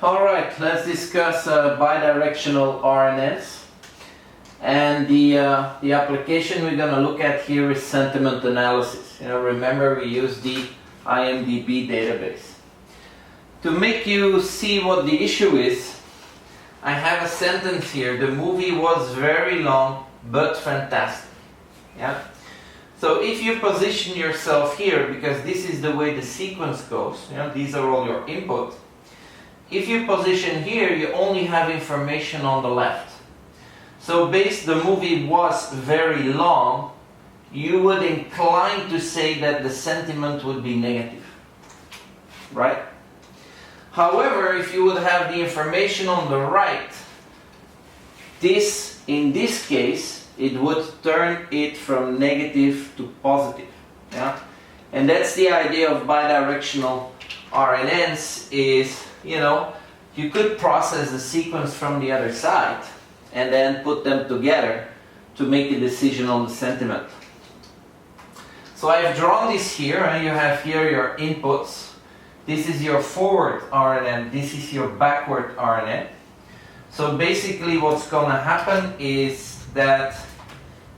Alright, let's discuss bidirectional RNNs. And the application we're going to look at here is sentiment analysis. Remember we use the IMDb database. To make you see what the issue is, I have a sentence here. The movie was very long but fantastic. Yeah. So if you position yourself here, because this is the way the sequence goes, these are all your input. If you position here, you only have information on the left. So the movie was very long, you would incline to say that the sentiment would be negative, right? However, if you would have the information on the right, in this case, it would turn it from negative to positive. Yeah? And that's the idea of bidirectional RNNs is, you could process the sequence from the other side and then put them together to make a decision on the sentiment. So I've drawn this here, and you have here your inputs. This is your forward RNN, this is your backward RNN. So basically what's going to happen is that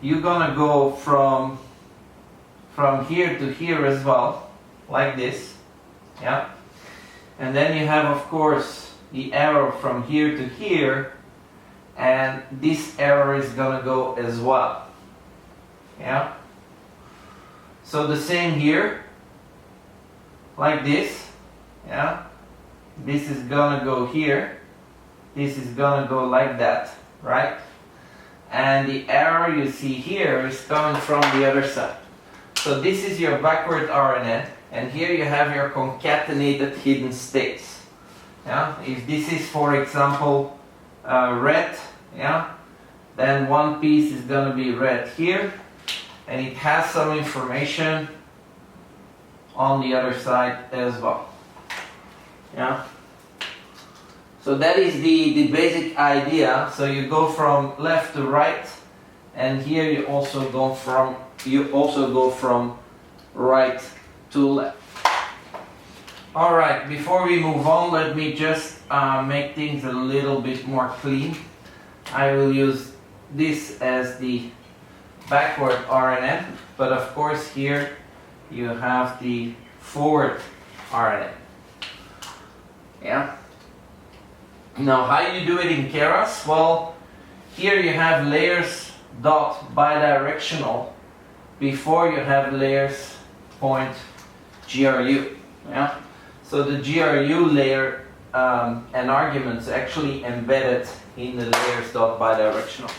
you're going to go from here to here as well, like this. Yeah. And then you have, of course, the arrow from here to here, and this arrow is going to go as well. Yeah. So the same here, like this. Yeah. This is going to go here. This is going to go like that, right? And the arrow you see here is coming from the other side. So this is your backward RNN, and here you have your concatenated hidden states. Yeah? If this is, for example, red, yeah, then one piece is going to be red here, and it has some information on the other side as well. Yeah. So that is the basic idea. So you go from left to right, and here you also go from right to left. All right. Before we move on, let me just make things a little bit more clean. I will use this as the backward RNN, but of course here you have the forward RNN. Yeah. Now, how you do it in Keras? Well, here you have layers dot bidirectional before you have layers point GRU. Yeah. So the GRU layer and arguments actually embedded in the layers dot bidirectional.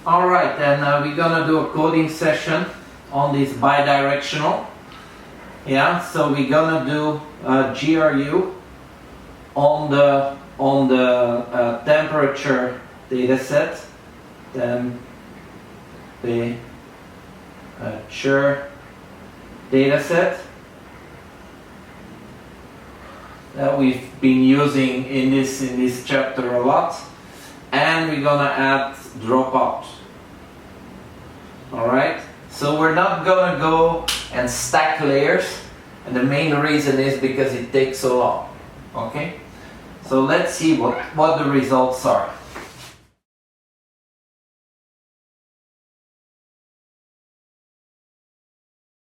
All right, and we're gonna do a coding session on this bidirectional. Yeah. So we're gonna do GRU on the temperature data set, temperature data set that we've been using in this chapter a lot, and we're gonna add dropout. All right, so we're not gonna go and stack layers, and the main reason is because it takes so long. Okay. So let's see what the results are.